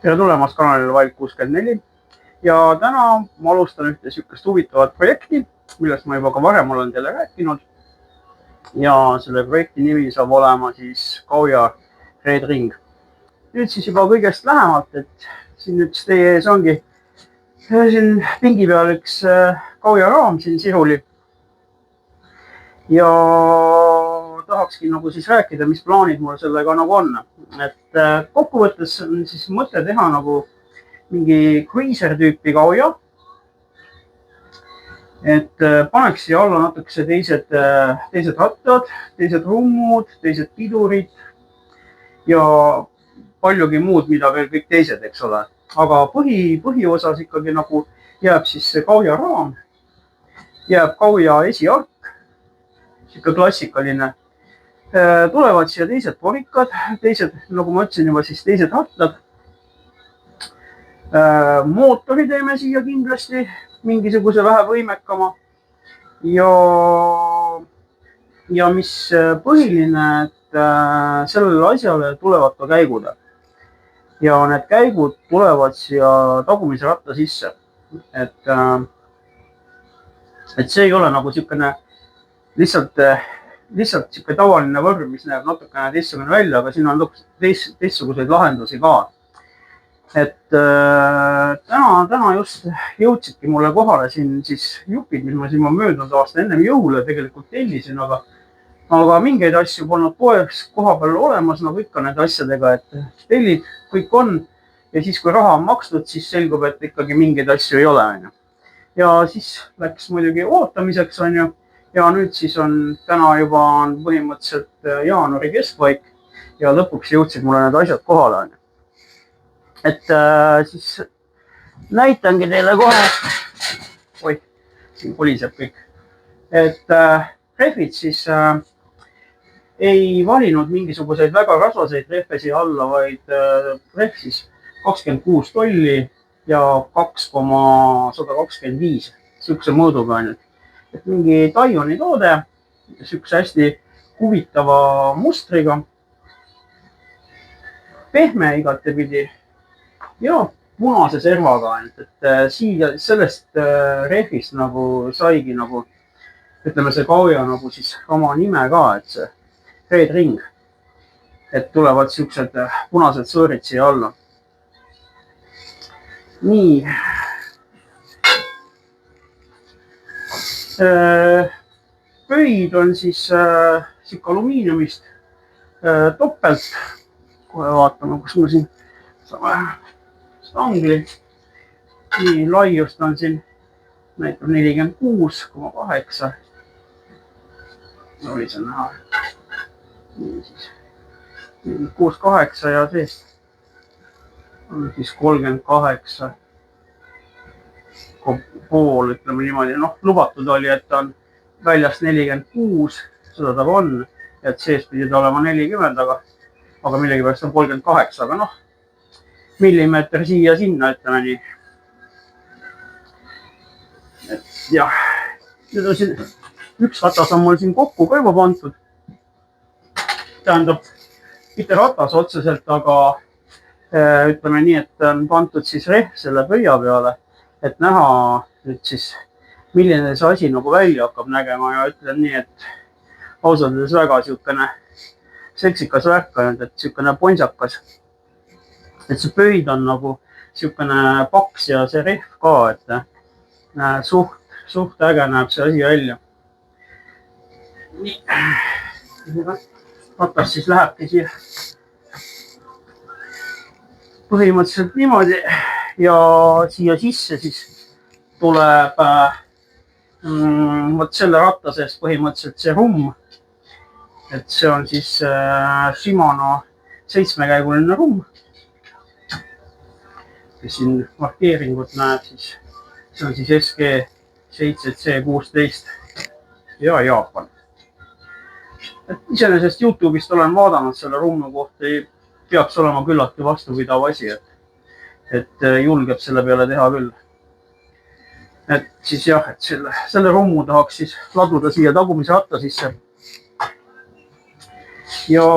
tere tulemast kanalile Vaik 64 ja täna ma alustan ühte sihukest huvitavat projekti, millest ma juba ka varem olen teile rääkinud. Ja selle projekti nimi saab olema siis Kauja Red Ring. Nüüd siis juba kõigest lähemalt, et siin üks teie ees ongi siin pingi peal üks Kauja raam siin siruli. Ja tahakski nagu siis rääkida, mis plaanid mul sellega nagu on. Et kokkuvõttes on siis mõte teha nagu mingi cruiser tüüpi kauja. Et paneks siia alla natukese teised rattad, teised rummud, teised pidurid ja paljugi muud, mida veel kõik teised, eks ole. Aga põhiosas ikkagi nagu jääb siis see kauja raam, jääb kauja esiark, sihuke klassikaline. Tulevad siia teised porikad, teised, nagu ma ütlesin juba, siis teised rattad. Mootori teeme siia kindlasti mingisuguse vähe võimekama. Ja mis põhiline, et sellele asjale tulevad ka käigud. Ja need käigud tulevad siia tagumise ratta sisse. Et see ei ole nagu siukene lihtsalt siuke tavaline võrm, mis näeb natukene teistsugune välja, aga siin on teistsuguseid lahendusi ka. Et täna just jõudsidki mulle kohale siin siis jupid, mis ma siin möödunud aasta ennem jõule tegelikult tellisin, aga mingeid asju polnud poes koha peal olemas, nagu ikka nende asjadega, et tellid kõik on ja siis, kui raha on makstud, siis selgub, et ikkagi mingeid asju ei ole. Ja siis läks muidugi ootamiseks, ja nüüd siis täna juba on põhimõtteliselt jaanuari keskpaik ja lõpuks jõudsid mulle need asjad kohale. Et siis näitangi teile kohe, siin koliseb kõik, et rehvid siis ei valinud mingisuguseid väga rasvaseid rehve siia alla, vaid rehv siis 26 tolli ja 2,125 sihukese mõõduga ainult. Et mingi Taioni toode, sihukese hästi huvitava mustriga, pehme igatepidi ja punase servaga ainult, et siia sellest rehvist nagu saigi nagu, ütleme see kauja nagu siis oma nime ka, et see Red Ring, et tulevad siuksed punased sõõrid siia alla. Nii. Pöid on siis siuke alumiiniumist topelt. Kohe vaatame, kus me siin saame stangli. Nii, laiust on siin näitab 46,8. Oli see näha. Nii siis 46,8 ja seest on siis 38. Pool, ütleme niimoodi, lubatud oli, et on väljast 46, seda ta on, et sees pidi ta olema 40, aga millegipärast on 38, aga millimeeter siia-sinna, ütleme nii. Jah, nüüd on siin üks ratas on mul siin kokku ka juba pandud. Tähendab, mitte ratas otseselt, aga ütleme nii, et on pandud siis rehv selle pöia peale, et näha nüüd siis, milline see asi nagu välja hakkab nägema ja ütlen nii, et ausalt öeldes väga siukene seksikas värk, et siukene ponsakas. Et see pöid on nagu siukene paks ja see rehv ka, et suht äge näeb see asi välja. Nii, ratas siis lähebki siia põhimõtteliselt niimoodi ja siia sisse siis tuleb võt selle ratta seest põhimõtteliselt see rumm. Et see on siis Shimano 7-käiguline rumm. Kes siin markeeringut näeb, siis see on siis SG7C16 ja Jaapan. Et iseenesest YouTube'ist olen vaadanud selle rummu kohta, ei peaks olema küllaltki vastupidav asi, et julgeb selle peale teha küll. Et siis jah, et selle rummu tahaks siis laduda siia tagumise ratta sisse. Ja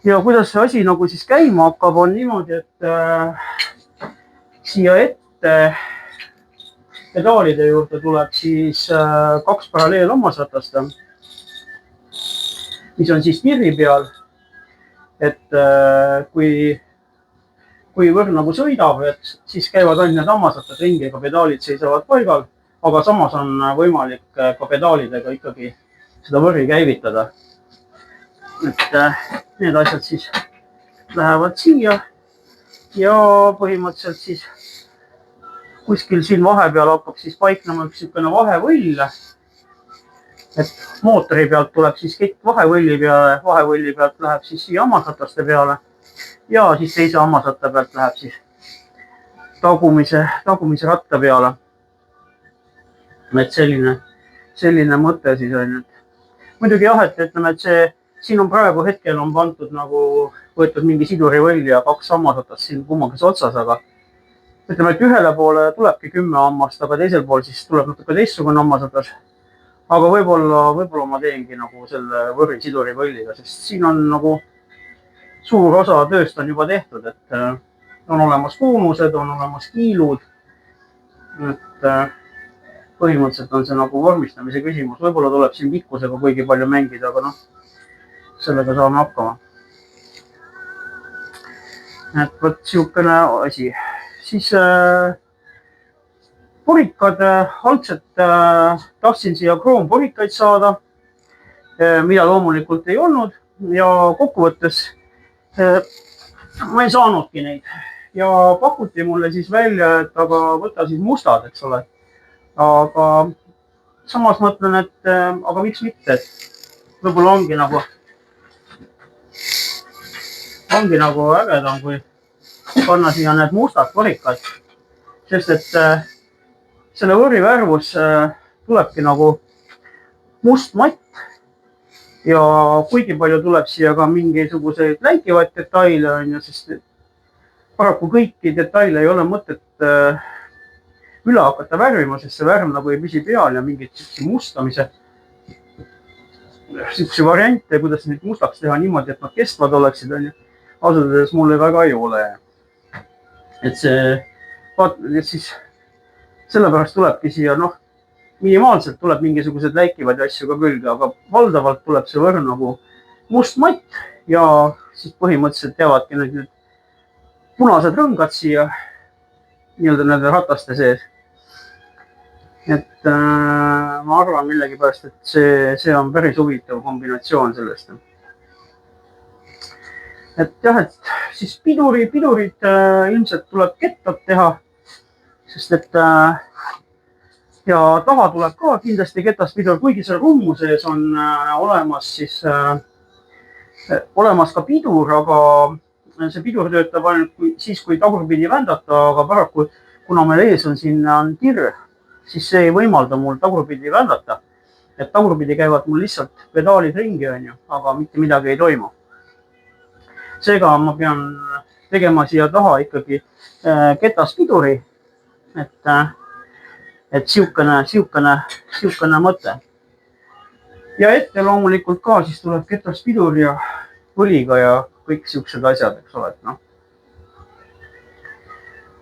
ja kuidas see asi nagu siis käima hakkab, on niimoodi, et siia ette pedaalide juurde tuleb siis 2 paralleelhammasratast, mis on siis nirri peal, et kui võrn nagu sõidab, et siis käivad ainult need hammasrattad ringi, ega pedaalid seisavad paigal, aga samas on võimalik ka pedaalidega ikkagi seda võrri käivitada. Et need asjad siis lähevad siia ja põhimõtteliselt siis kuskil siin vahepeal hakkab siis paiknema üks niisugune vahevõll. Et mootori pealt tuleb siis kett vahevõlli peale, vahevõlli pealt läheb siis siia hammasrataste peale ja siis teise hammasratta pealt läheb siis tagumise ratta peale. Et selline mõte siis on. Muidugi jah, et ütleme, et see siin on praegu hetkel on pandud nagu võetud mingi sidurivõll ja 2 hammasratast siin kummagis otsas, aga ütleme, et ühele poole tulebki 10 hammast, aga teisel pool siis tuleb natuke teistsugune hammasratas. Aga võib-olla ma teengi nagu selle võrri sidurivõlliga, sest siin on nagu suur osa tööst on juba tehtud, et on olemas kuumused, on olemas kiilud. Et põhimõtteliselt on see nagu vormistamise küsimus. Võib-olla tuleb siin pikkusega kuigi palju mängida, aga noh, sellega saame hakkama. Et võt siukene asi. Siis porikad, algselt tahtsin siia kroonporikaid saada, mida loomulikult ei olnud ja kokkuvõttes ma ei saanudki neid ja pakuti mulle siis välja, et aga võta siis mustad, eks ole. Aga samas mõtlen, et aga miks mitte, et võib-olla ongi nagu ägedam, kui panna siia need mustad porikad, sest et selle võrri värvus tulebki nagu must matt ja kuigi palju tuleb siia ka mingisuguseid läikivaid detaile, sest paraku kõiki detaile ei ole mõtet üle hakata värvima, sest see värv nagu ei püsi peal ja mingid mustamise variante, kuidas neid mustaks teha niimoodi, et nad kestvad oleksid, ausalt öeldes mulle väga ei ole. Et siis sellepärast tulebki siia, minimaalselt tuleb mingisugused läikivad asju ka külge, aga valdavalt tuleb see võrn nagu must matt ja siis põhimõtteliselt jäävadki need punased rõngad siia nii-öelda nende rataste sees. Et ma arvan millegipärast, et see on päris huvitav kombinatsioon sellest. Et jah, et siis pidurid ilmselt tuleb kettad teha, sest et ja taha tuleb ka kindlasti ketaspidur, kuigi seal rummu sees on olemas ka pidur, aga see pidur töötab ainult siis, kui tagurpidi vändata, aga paraku, kuna meil ees on siin tirr, siis see ei võimalda mul tagurpidi vändata. Et tagurpidi käivad mul lihtsalt pedaalid ringi, aga mitte midagi ei toimu. Seega ma pean tegema siia taha ikkagi ketaspiduri, et siukene mõte. Ja ette loomulikult ka siis tuleb ketaspidur ja võliga ja kõik siuksed asjad, eks ole.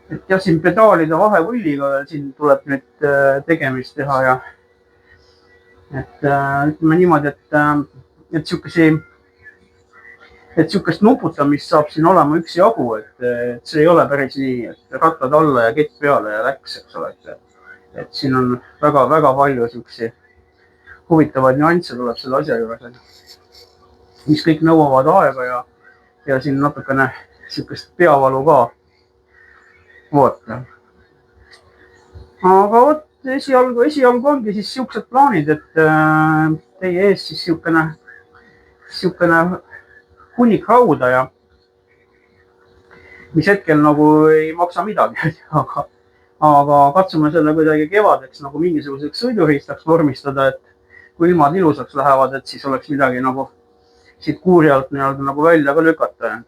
Et jah, siin pedaalide vahevõlliga siin tuleb nüüd tegemist teha ja et ütleme niimoodi, et siukest nuputamist saab siin olema üksjagu, et see ei ole päris nii, et rattad alla ja kett peale ja läks, eks ole. Et siin on väga palju siuksi huvitavaid nüansse tuleb selle asja juures, mis kõik nõuavad aega ja siin natukene siukest peavalu ka. Aga vot esialgu ongi siis siuksed plaanid, et teie ees siis siukene hunnik rauda ja mis hetkel nagu ei maksa midagi, aga katsume selle kuidagi kevadeks nagu mingisuguseks sõiduriistaks vormistada, et kui ilmad ilusaks lähevad, et siis oleks midagi nagu siit kuuri alt nagu välja ka lükata.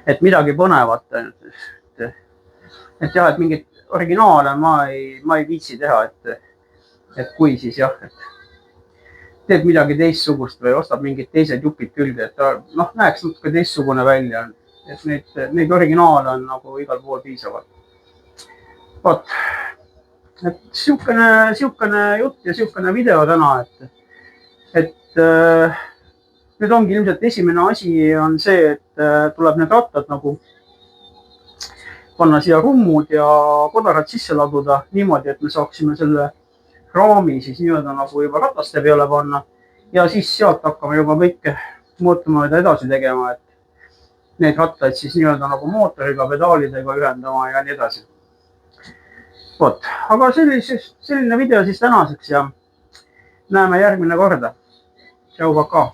Et midagi põnevat. Et jah, et mingit originaale ma ei viitsi teha, et kui siis jah, et teeb midagi teistsugust või ostab mingid teised jupid külge, et ta näeks natuke teistsugune välja. et neid originaale on nagu igal pool piisavalt. vot, et siukene jutt ja siukene video täna, et nüüd ongi ilmselt esimene asi on see, et tuleb need rattad nagu panna siia rummud ja kodarad sisse laduda niimoodi, et me saaksime selle raami siis nii-öelda nagu juba rataste peale panna ja siis sealt hakkame juba kõike mootormööda edasi tegema, et neid rattaid siis nii-öelda nagu mootoriga, pedaalidega ühendama ja nii edasi. vot, aga selline video siis tänaseks ja näeme järgmine korda. Tšau, pakaa.